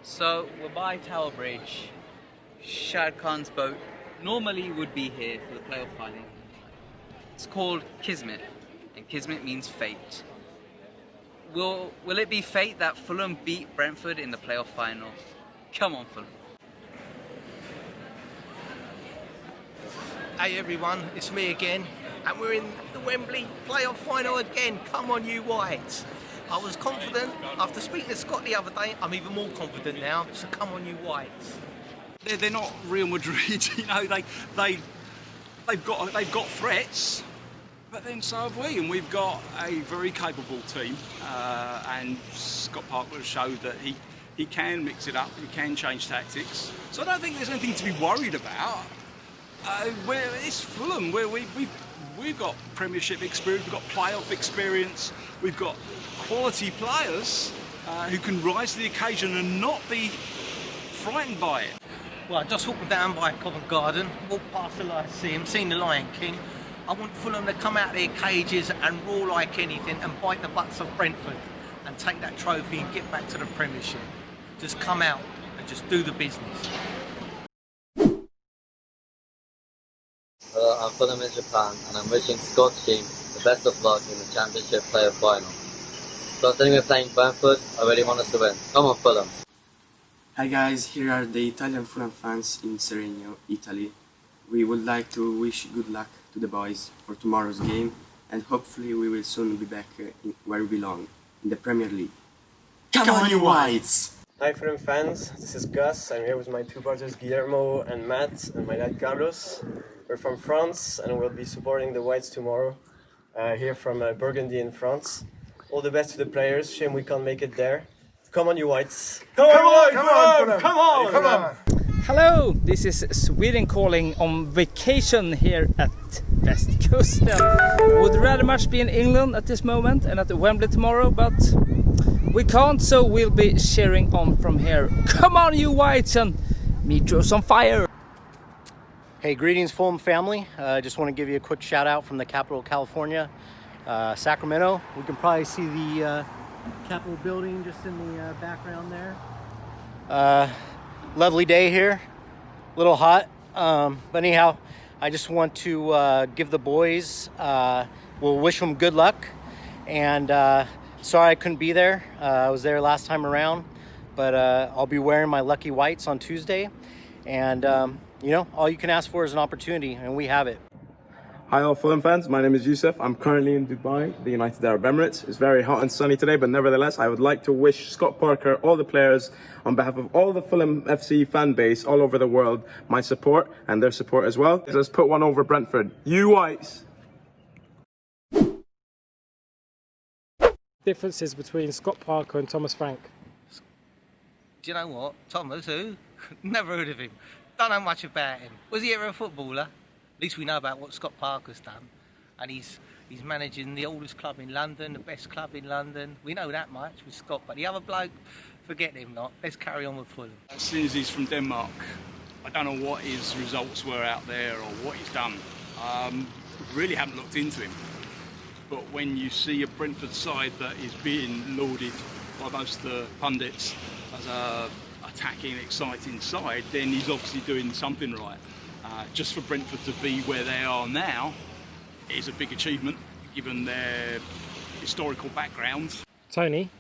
So we're by Tower Bridge. Shad Khan's boat normally would be here for the playoff final. It's called Kismet, and Kismet means fate. Will it be fate that Fulham beat Brentford in the playoff final? Come on, Fulham. Hey everyone, it's me again, and we're in the Wembley playoff final again. Come on, you Whites. I was confident after speaking to Scott the other day. I'm even more confident now. So come on, you Whites. They're not Real Madrid, you know. They've got threats, but then so have we, and we've got a very capable team. And Scott Parker has showed that he can mix it up, he can change tactics. So I don't think there's anything to be worried about. It's Fulham, where we've got Premiership experience, we've got playoff experience, we've got quality players who can rise to the occasion and not be frightened by it. Well, I just walked down by Covent Garden, walked past the Lyceum, seen the Lion King. I want Fulham to come out of their cages and roar like anything and bite the butts of Brentford and take that trophy and get back to the Premiership. Just come out and just do the business. Hello, I'm Fulham in Japan, and I'm wishing Scott's team the best of luck in the Championship playoff final. Considering we're playing Brentford, I really want us to win. Come on, Fulham. Hi guys, here are the Italian Fulham fans in Seregno, Italy. We would like to wish good luck to the boys for tomorrow's game, and hopefully we will soon be back where we belong, in the Premier League. Come on, you Whites! Hi Fulham fans, this is Gus. I'm here with my two brothers Guillermo and Matt, and my dad Carlos. We're from France and we'll be supporting the Whites tomorrow, here from Burgundy in France. All the best to the players, shame we can't make it there. Come on, you Whites! Come on! Hello, this is Sweden calling on vacation here at Västkusten. Would rather much be in England at this moment and at the Wembley tomorrow, but we can't, so we'll be cheering on from here. Come on, you Whites, and Mitro's on fire! Hey, greetings Fulham family. Just want to give you a quick shout out from the capital of California, Sacramento. We can probably see the Capitol building just in the background there. Lovely day here, a little hot, but anyhow, I just want to give the boys, we'll wish them good luck, and sorry I couldn't be there. I was there last time around, but I'll be wearing my lucky whites on Tuesday, and you know, all you can ask for is an opportunity, and we have it. Hi all Fulham fans, my name is Youssef. I'm currently in Dubai, the United Arab Emirates. It's very hot and sunny today, but nevertheless, I would like to wish Scott Parker, all the players, on behalf of all the Fulham FC fan base all over the world, my support and their support as well. Let's put one over Brentford. You Whites! Differences between Scott Parker and Thomas Frank? Do you know what? Thomas, who? Never heard of him. Don't know much about him. Was he ever a footballer? At least we know about what Scott Parker's done, and he's managing the oldest club in London, the best club in London. We know that much with Scott, but the other bloke, forget him not. Let's carry on with Fulham. Since he's from Denmark, I don't know what his results were out there or what he's done. Really haven't looked into him. But when you see a Brentford side that is being lauded by most of the pundits as a attacking, exciting side, then he's obviously doing something right. Just for Brentford to be where they are now is a big achievement, given their historical background. Tony,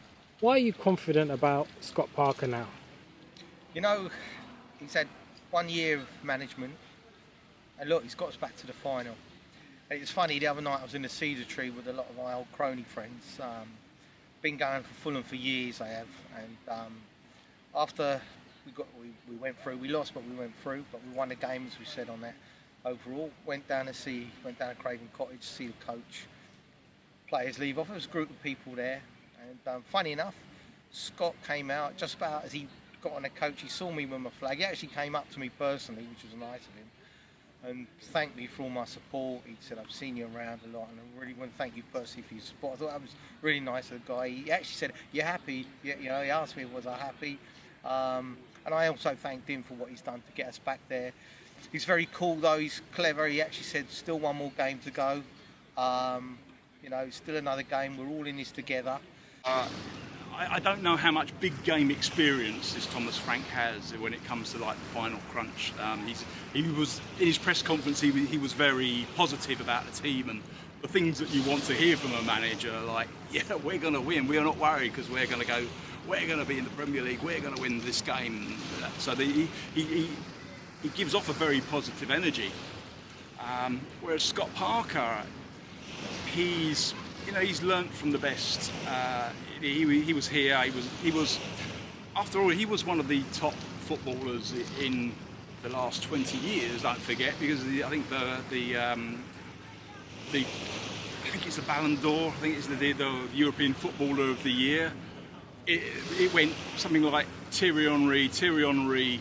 why are you confident about Scott Parker now? You know, he's had 1 year of management, and look, he's got us back to the final. And it's funny, the other night I was in the Cedar Tree with a lot of my old crony friends. Been going for Fulham for years, I have, and after we went through, we lost, but we went through, but we won the game, as we said on that. Overall, went down to Craven Cottage to see the coach. Players leave off. There was a group of people there, and funny enough, Scott came out just about as he got on the coach. He saw me with my flag. He actually came up to me personally, which was nice of him, and thanked me for all my support. He said, "I've seen you around a lot, and I really want to thank you personally for your support." I thought that was really nice of the guy. He actually said, "You happy?" You know, he asked me, "Was I happy?" And I also thanked him for what he's done to get us back there. He's very cool though, he's clever. He actually said, still one more game to go. You know, still another game, we're all in this together. I don't know how much big game experience this Thomas Frank has when it comes to like the final crunch. He was in his press conference. He was very positive about the team and the things that you want to hear from a manager. Like, yeah, we're going to win. We are not worried because we're going to go. We're going to be in the Premier League. We're going to win this game. So he gives off a very positive energy. Whereas Scott Parker, he's learnt from the best. He was here. He was after all, he was one of the top footballers in the last 20 years. Don't forget, because I think I think it's the Ballon d'Or. I think it's the European Footballer of the Year. It went something like Thierry Henry,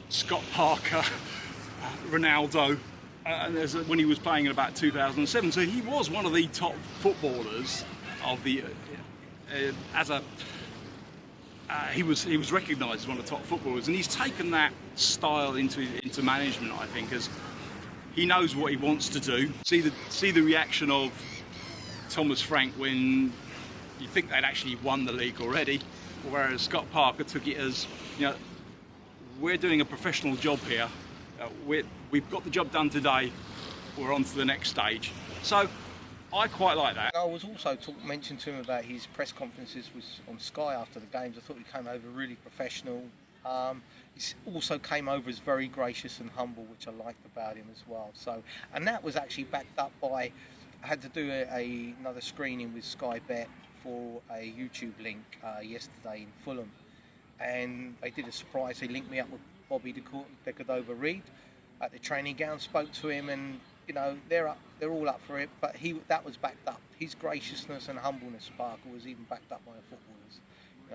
Scott Parker, Ronaldo. And when he was playing in about 2007, so he was one of the top footballers of the. He was recognised as one of the top footballers, and he's taken that style into management. I think, as he knows what he wants to do. See the reaction of Thomas Frank when you think they'd actually won the league already, whereas Scott Parker took it as, we're doing a professional job here. We've got the job done today. We're on to the next stage. So I quite like that. I was also mentioned to him about his press conferences on Sky after the games. I thought he came over really professional. He also came over as very gracious and humble, which I liked about him as well. So, and that was actually backed up by, I had to do another screening with Sky Bet for a YouTube link yesterday in Fulham, and they did a surprise. They linked me up with Bobby de Cordova-Reid at the training ground, spoke to him, and they're all up for it. But that was backed up. His graciousness and humbleness, Parker, was even backed up by the footballers.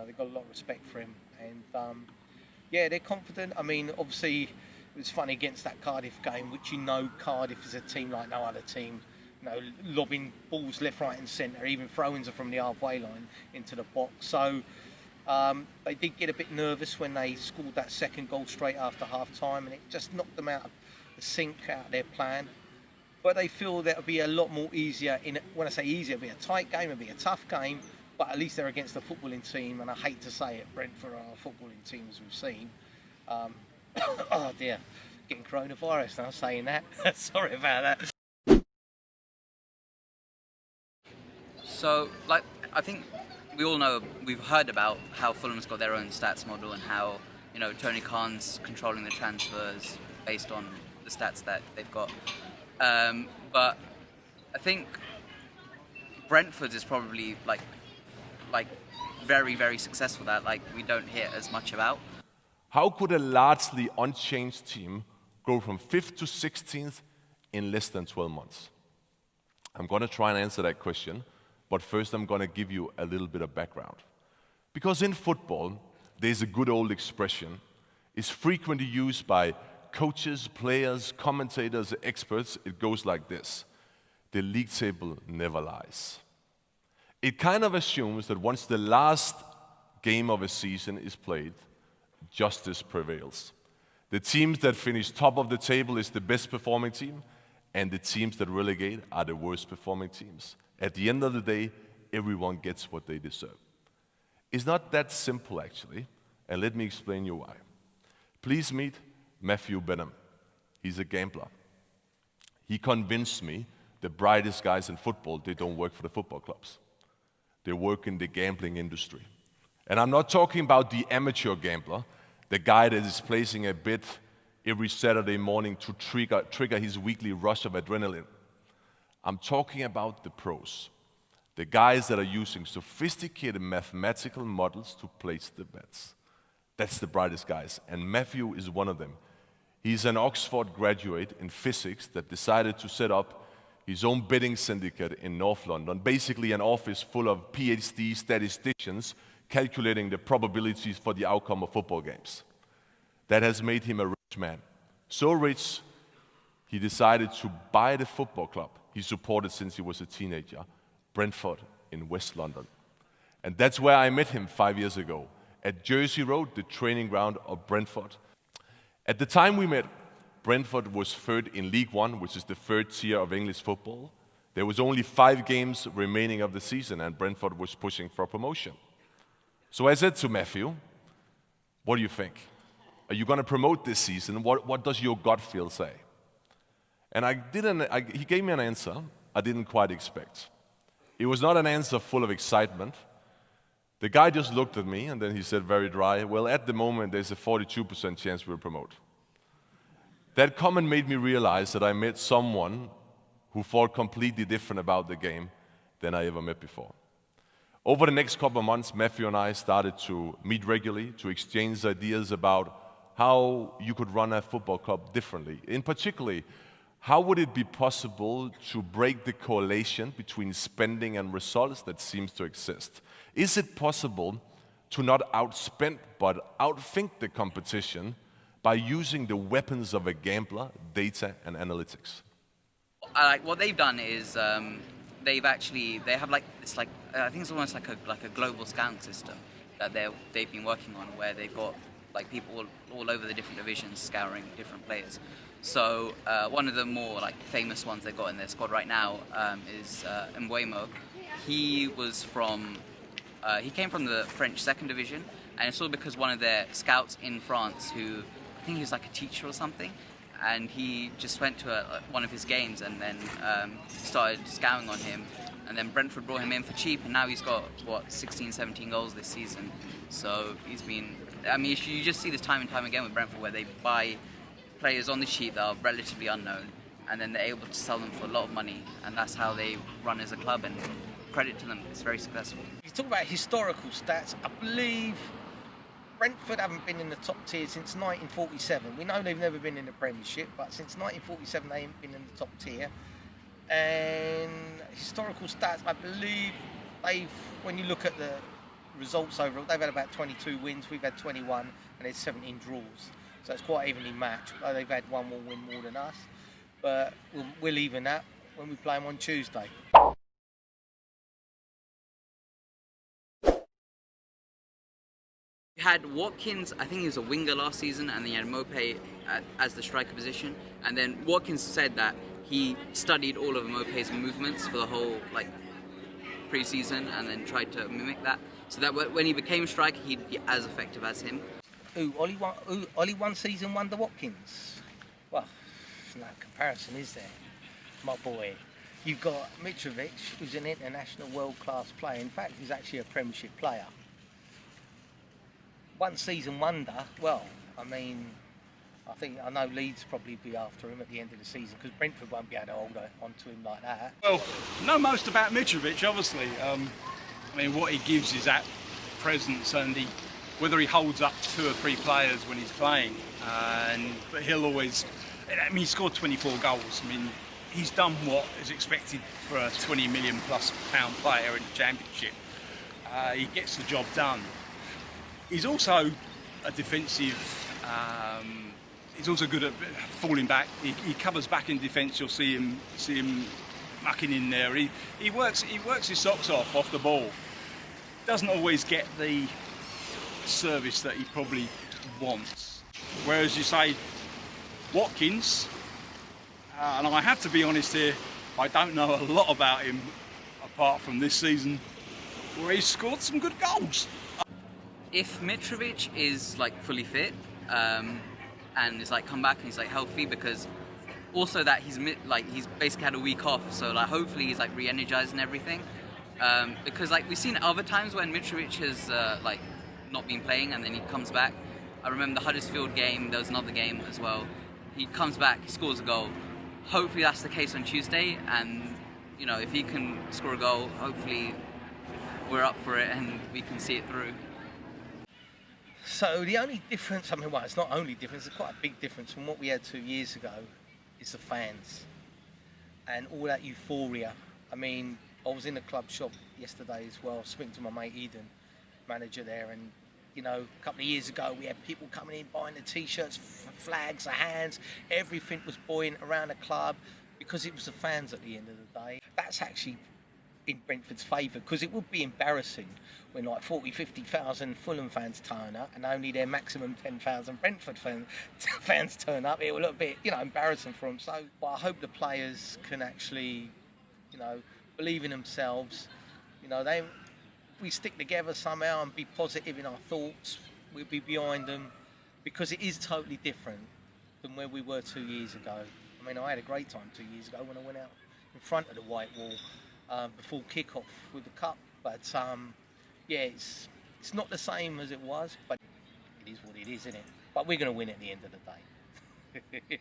They've got a lot of respect for him, and yeah, they're confident. I mean, obviously, it was funny against that Cardiff game, which Cardiff is a team like no other team. Lobbing balls left, right, and centre, even throw-ins are from the halfway line into the box. So they did get a bit nervous when they scored that second goal straight after half-time, and it just knocked them out of the sync, out of their plan. But they feel that it'll be a lot more easier. When I say easier, it'll be a tight game, it'll be a tough game, but at least they're against a footballing team, and I hate to say it, Brentford are a footballing team, as we've seen. Oh dear, getting coronavirus now saying that. Sorry about that. So, I think we all know, we've heard about how Fulham's got their own stats model and how, Tony Khan's controlling the transfers based on the stats that they've got. But I think Brentford is probably very, very successful that we don't hear as much about. How could a largely unchanged team go from 5th to 16th in less than 12 months? I'm going to try and answer that question. But first, I'm going to give you a little bit of background. Because in football, there's a good old expression. It's frequently used by coaches, players, commentators, experts. It goes like this: the league table never lies. It kind of assumes that once the last game of a season is played, justice prevails. The teams that finish top of the table is the best performing team, and the teams that relegate are the worst performing teams. At the end of the day, everyone gets what they deserve. It's not that simple, actually, and let me explain you why. Please meet Matthew Benham. He's a gambler. He convinced me the brightest guys in football, they don't work for the football clubs. They work in the gambling industry. And I'm not talking about the amateur gambler, the guy that is placing a bet every Saturday morning to trigger his weekly rush of adrenaline. I'm talking about the pros, the guys that are using sophisticated mathematical models to place the bets. That's the brightest guys, and Matthew is one of them. He's an Oxford graduate in physics that decided to set up his own betting syndicate in North London, basically an office full of PhD statisticians calculating the probabilities for the outcome of football games. That has made him a rich man. So rich, he decided to buy the football club he supported since he was a teenager, Brentford in West London. And that's where I met him 5 years ago, at Jersey Road, the training ground of Brentford. At the time we met, Brentford was third in League One, which is the third tier of English football. There was only 5 games remaining of the season and Brentford was pushing for promotion. So I said to Matthew, what do you think? Are you going to promote this season? What does your gut feel say? And he gave me an answer I didn't quite expect. It was not an answer full of excitement. The guy just looked at me and then he said very dry, well, at the moment there's a 42% chance we'll promote. That comment made me realize that I met someone who thought completely different about the game than I ever met before. Over the next couple of months, Matthew and I started to meet regularly, to exchange ideas about how you could run a football club differently. In particular, how would it be possible to break the correlation between spending and results that seems to exist? Is it possible to not outspend but outthink the competition by using the weapons of a gambler, data and analytics? What they've done is they have like this, like I think it's almost like a global scouting system that they've been working on, where they've got like people all over the different divisions scouring different players. So one of the more like famous ones they've got in their squad right now is Mbuemo. He came from the French second division, and it's all because one of their scouts in France, who I think he was like a teacher or something, and he just went to one of his games and then started scouting on him, and then Brentford brought him in for cheap, and now he's got 16, 17 goals this season. So he's been, I mean, you just see this time and time again with Brentford, where they buy players on the cheap that are relatively unknown, and then they're able to sell them for a lot of money, and that's how they run as a club, and credit to them, it's very successful. You talk about historical stats, I believe Brentford haven't been in the top tier since 1947. We know they've never been in the Premiership, but since 1947 they haven't been in the top tier. And historical stats, I believe when you look at the results overall, they've had about 22 wins, we've had 21, and there's 17 draws. So it's quite evenly matched. They've had one more win more than us, but we'll even that when we play them on Tuesday. You had Watkins, I think he was a winger last season, and then you had Mopé as the striker position. And then Watkins said that he studied all of Mopé's movements for the whole pre-season, and then tried to mimic that, so that when he became striker, he'd be as effective as him. Ollie one season wonder Watkins? Well, no comparison, is there, my boy? You've got Mitrovic, who's an international world-class player. In fact, he's actually a Premiership player. One season wonder, well, I mean, I know Leeds probably be after him at the end of the season, because Brentford won't be able to hold on to him like that. Well, know most about Mitrovic, obviously. I mean, what he gives is that presence, and whether he holds up 2 or 3 players when he's playing, but he'll always, I mean, he scored 24 goals. I mean, he's done what is expected for a £20 million+ player in the Championship. He gets the job done. He's also a defensive, he's also good at falling back. He covers back in defence. You'll see him mucking in there. He works his socks off the ball. Doesn't always get the service that he probably wants. Whereas you say Watkins, and I have to be honest here, I don't know a lot about him apart from this season where he's scored some good goals. If Mitrovic is fully fit and is come back and he's healthy, because also that he's basically had a week off, so hopefully he's re-energized and everything. Because we've seen other times when Mitrovic has not been playing and then he comes back. I remember the Huddersfield game, there was another game as well. He comes back, he scores a goal. Hopefully that's the case on Tuesday, and if he can score a goal, hopefully we're up for it and we can see it through. So the only difference, it's not only difference, it's quite a big difference from what we had 2 years ago, is the fans and all that euphoria. I was in the club shop yesterday as well, speaking to my mate Eden, manager there, and a couple of years ago we had people coming in buying the t-shirts, flags, the hands, everything was buoyant around the club because it was the fans at the end of the day. That's actually in Brentford's favour, because it would be embarrassing when 40,000-50,000 Fulham fans turn up and only their maximum 10,000 Brentford fans turn up. It will look a bit embarrassing for them. So I hope the players can actually believe in themselves. If we stick together somehow and be positive in our thoughts, we'll be behind them, because it is totally different than where we were 2 years ago. I mean, I had a great time 2 years ago when I went out in front of the white wall before kick-off with the cup. But yeah, it's not the same as it was, but it is what it is, isn't it? But we're going to win at the end of the day.